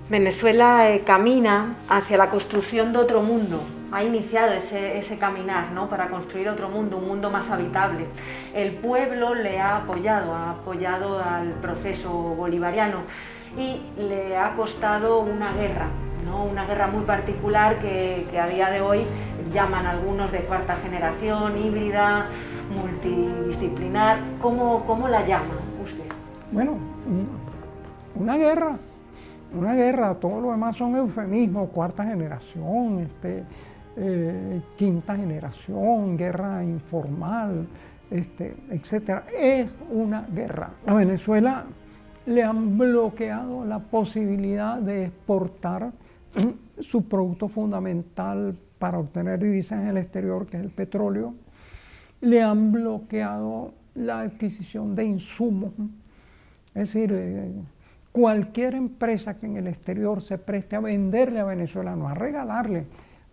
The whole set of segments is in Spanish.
Venezuela camina hacia la construcción de otro mundo, ha iniciado ese caminar, ¿no?, para construir otro mundo, un mundo más habitable. El pueblo le ha apoyado al proceso bolivariano y le ha costado una guerra, ¿no?, una guerra muy particular que a día de hoy llaman algunos de cuarta generación, híbrida, multidisciplinar. ¿Cómo la llama usted? Bueno, una guerra, todo lo demás son eufemismos, cuarta generación, quinta generación, guerra informal, etcétera. Es una guerra. A Venezuela le han bloqueado la posibilidad de exportar su producto fundamental para obtener divisas en el exterior, que es el petróleo. Le han bloqueado la adquisición de insumos. Es decir, cualquier empresa que en el exterior se preste a venderle a Venezuela, no a regalarle,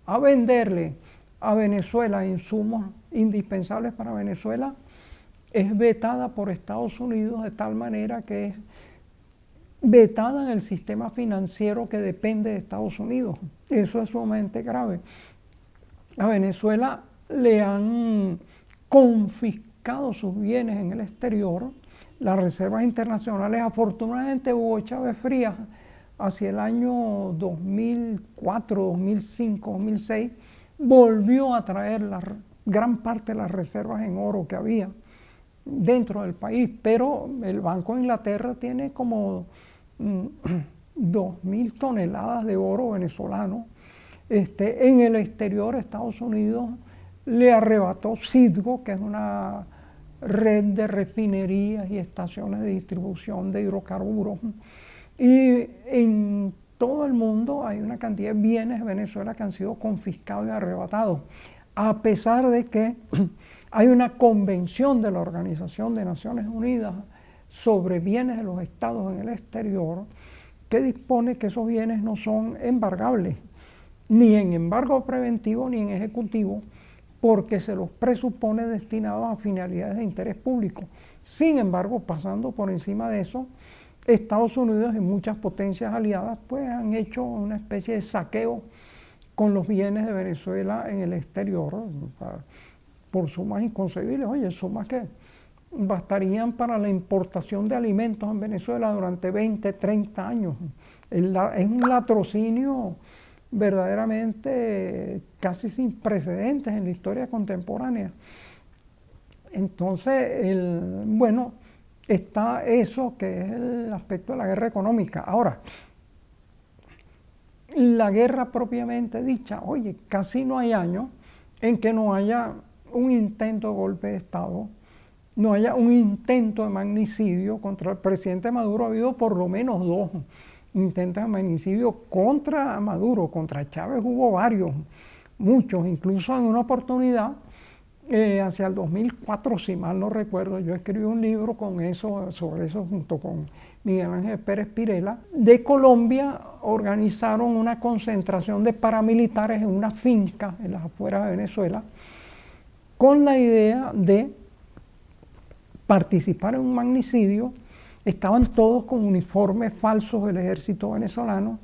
a venderle a Venezuela insumos indispensables para Venezuela, es vetada por Estados Unidos, de tal manera que es vetada en el sistema financiero que depende de Estados Unidos. Eso es sumamente grave. A Venezuela le han confiscado sus bienes en el exterior. Las reservas internacionales, afortunadamente Hugo Chávez Frías, hacia el año 2004, 2005, 2006, volvió a traer gran parte de las reservas en oro que había dentro del país, pero el Banco de Inglaterra tiene como 2.000 toneladas de oro venezolano. En el exterior, Estados Unidos le arrebató Citgo, que es una red de refinerías y estaciones de distribución de hidrocarburos. Y en todo el mundo hay una cantidad de bienes de Venezuela que han sido confiscados y arrebatados, a pesar de que hay una convención de la Organización de Naciones Unidas sobre bienes de los estados en el exterior que dispone que esos bienes no son embargables, ni en embargo preventivo ni en ejecutivo, porque se los presupone destinados a finalidades de interés público. Sin embargo, pasando por encima de eso, Estados Unidos y muchas potencias aliadas pues han hecho una especie de saqueo con los bienes de Venezuela en el exterior, por sumas inconcebibles. Oye, sumas que bastarían para la importación de alimentos en Venezuela durante 20, 30 años. Es un latrocinio verdaderamente casi sin precedentes en la historia contemporánea. Entonces, bueno, está eso que es el aspecto de la guerra económica. Ahora, la guerra propiamente dicha, oye, casi no hay año en que no haya un intento de golpe de Estado, no haya un intento de magnicidio contra el presidente Maduro. Ha habido por lo menos 2 intentos de magnicidio contra Maduro. Contra Chávez hubo varios, muchos, incluso en una oportunidad, hacia el 2004, si mal no recuerdo, yo escribí un libro sobre eso junto con Miguel Ángel Pérez Pirela. De Colombia organizaron una concentración de paramilitares en una finca en las afueras de Venezuela, con la idea de participar en un magnicidio. Estaban todos con uniformes falsos del ejército venezolano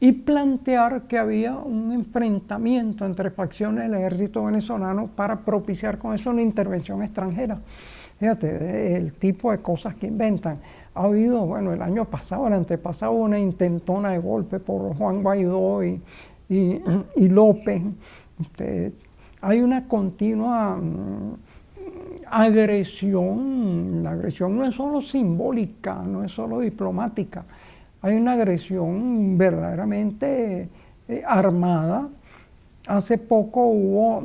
y plantear que había un enfrentamiento entre facciones del ejército venezolano para propiciar con eso una intervención extranjera. Fíjate, el tipo de cosas que inventan. Ha habido, bueno, el año pasado, el antepasado, una intentona de golpe por Juan Guaidó y López. Hay una continua agresión. La agresión no es solo simbólica, no es solo diplomática. Hay una agresión verdaderamente armada. Hace poco hubo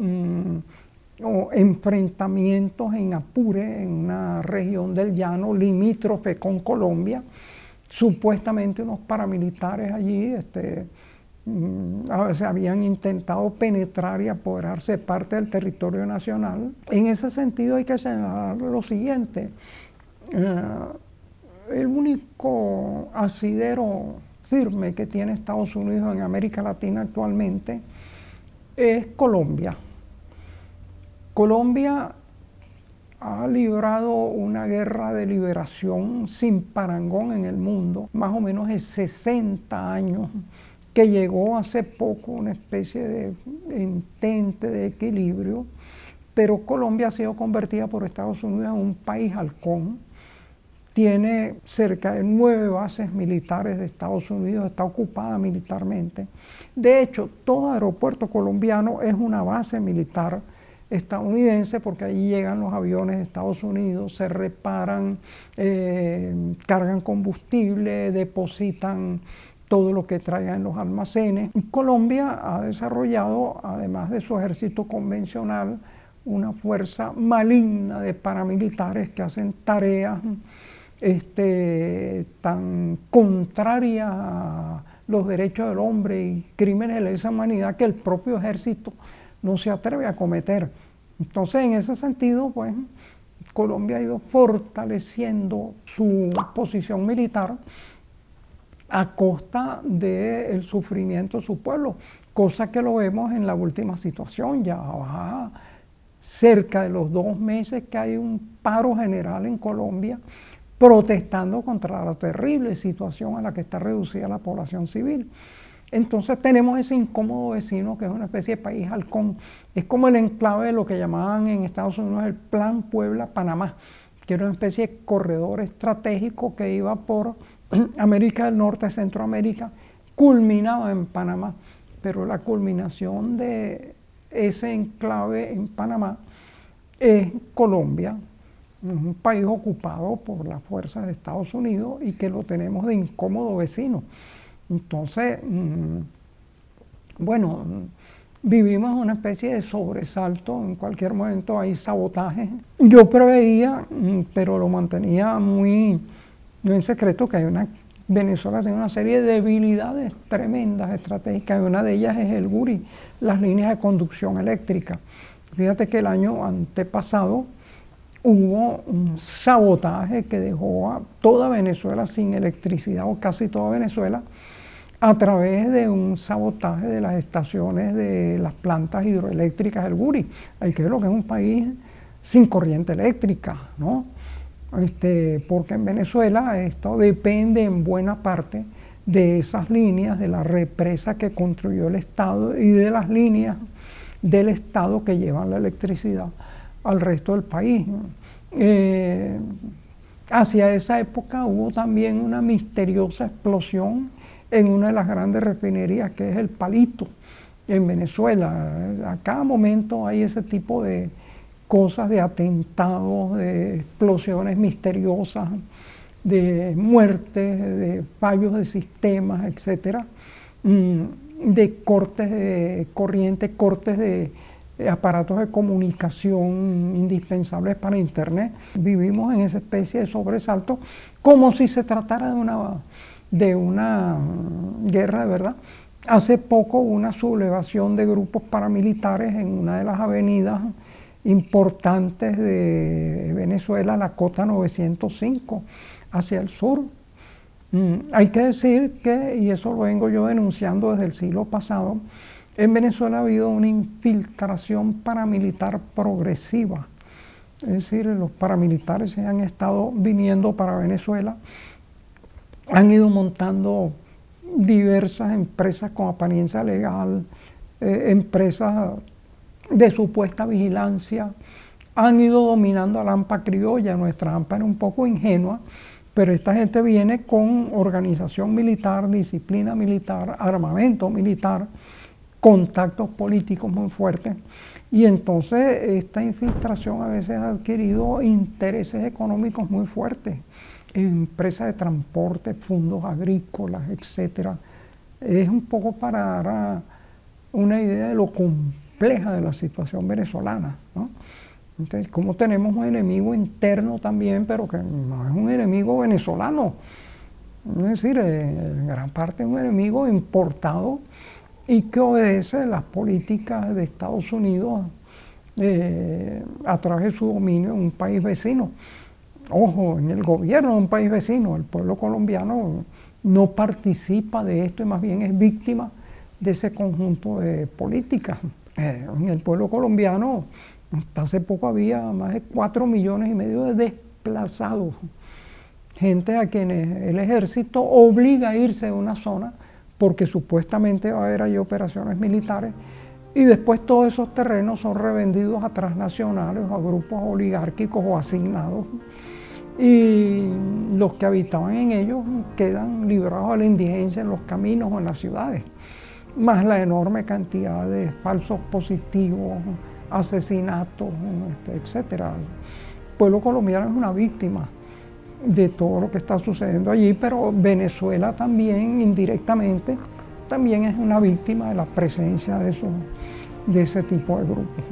enfrentamientos en Apure, en una región del llano limítrofe con Colombia. Supuestamente unos paramilitares allí se habían intentado penetrar y apoderarse de parte del territorio nacional. En ese sentido hay que señalar lo siguiente. El único asidero firme que tiene Estados Unidos en América Latina actualmente es Colombia. Colombia ha librado una guerra de liberación sin parangón en el mundo, más o menos de 60 años, que llegó hace poco una especie de entente de equilibrio, pero Colombia ha sido convertida por Estados Unidos en un país halcón. Tiene cerca de 9 bases militares de Estados Unidos, está ocupada militarmente. De hecho, todo aeropuerto colombiano es una base militar estadounidense, porque allí llegan los aviones de Estados Unidos, se reparan, cargan combustible, depositan todo lo que traigan en los almacenes. Colombia ha desarrollado, además de su ejército convencional, una fuerza maligna de paramilitares que hacen tareas tan contrarias a los derechos del hombre y crímenes de lesa humanidad que el propio ejército no se atreve a cometer. Entonces, en ese sentido, pues, Colombia ha ido fortaleciendo su posición militar a costa del sufrimiento de su pueblo, cosa que lo vemos en la última situación. Ya va cerca de los 2 meses que hay un paro general en Colombia, protestando contra la terrible situación a la que está reducida la población civil. Entonces tenemos ese incómodo vecino que es una especie de país halcón. Es como el enclave de lo que llamaban en Estados Unidos el Plan Puebla-Panamá, que era una especie de corredor estratégico que iba por América del Norte, Centroamérica, culminaba en Panamá, pero la culminación de ese enclave en Panamá es Colombia, un país ocupado por las fuerzas de Estados Unidos y que lo tenemos de incómodo vecino. Entonces, bueno, vivimos una especie de sobresalto, en cualquier momento hay sabotaje. Yo preveía, pero lo mantenía muy en secreto, que Venezuela tiene una serie de debilidades tremendas estratégicas, y una de ellas es el Guri, las líneas de conducción eléctrica. Fíjate que el año antepasado hubo un sabotaje que dejó a toda Venezuela sin electricidad, o casi toda Venezuela, a través de un sabotaje de las estaciones de las plantas hidroeléctricas del Guri. Hay que ver lo que es un país sin corriente eléctrica, ¿no? Porque en Venezuela esto depende en buena parte de esas líneas, de la represa que construyó el Estado y de las líneas del Estado que llevan la electricidad al resto del país. Hacia esa época hubo también una misteriosa explosión en una de las grandes refinerías, que es el Palito, en Venezuela. A cada momento hay ese tipo de cosas, de atentados, de explosiones misteriosas, de muertes, de fallos de sistemas, etcétera, de cortes de corriente, cortes de aparatos de comunicación indispensables para Internet. Vivimos en esa especie de sobresalto, como si se tratara de una guerra de verdad. Hace poco hubo una sublevación de grupos paramilitares en una de las avenidas importantes de Venezuela, la Cota 905, hacia el sur. Hay que decir que, y eso lo vengo yo denunciando desde el siglo pasado, en Venezuela ha habido una infiltración paramilitar progresiva. Es decir, los paramilitares se han estado viniendo para Venezuela, han ido montando diversas empresas con apariencia legal, empresas de supuesta vigilancia, han ido dominando a la AMPA criolla. Nuestra AMPA era un poco ingenua, pero esta gente viene con organización militar, disciplina militar, armamento militar, contactos políticos muy fuertes, y entonces esta infiltración a veces ha adquirido intereses económicos muy fuertes, empresas de transporte, fondos agrícolas, etcétera. Es un poco para dar una idea de lo compleja de la situación venezolana, ¿no? Entonces, como tenemos un enemigo interno también, pero que no es un enemigo venezolano, es decir, en gran parte es un enemigo importado y que obedece las políticas de Estados Unidos a través de su dominio en un país vecino. Ojo, en el gobierno de un país vecino, el pueblo colombiano no participa de esto y más bien es víctima de ese conjunto de políticas. En el pueblo colombiano Hasta hace poco había más de 4,5 millones de desplazados, gente a quienes el ejército obliga a irse de una zona porque supuestamente va a haber ahí operaciones militares, y después todos esos terrenos son revendidos a transnacionales o a grupos oligárquicos o asignados, y los que habitaban en ellos quedan librados a la indigencia en los caminos o en las ciudades, más la enorme cantidad de falsos positivos, asesinatos, etc. El pueblo colombiano es una víctima de todo lo que está sucediendo allí, pero Venezuela también, indirectamente, también es una víctima de la presencia de ese tipo de grupos.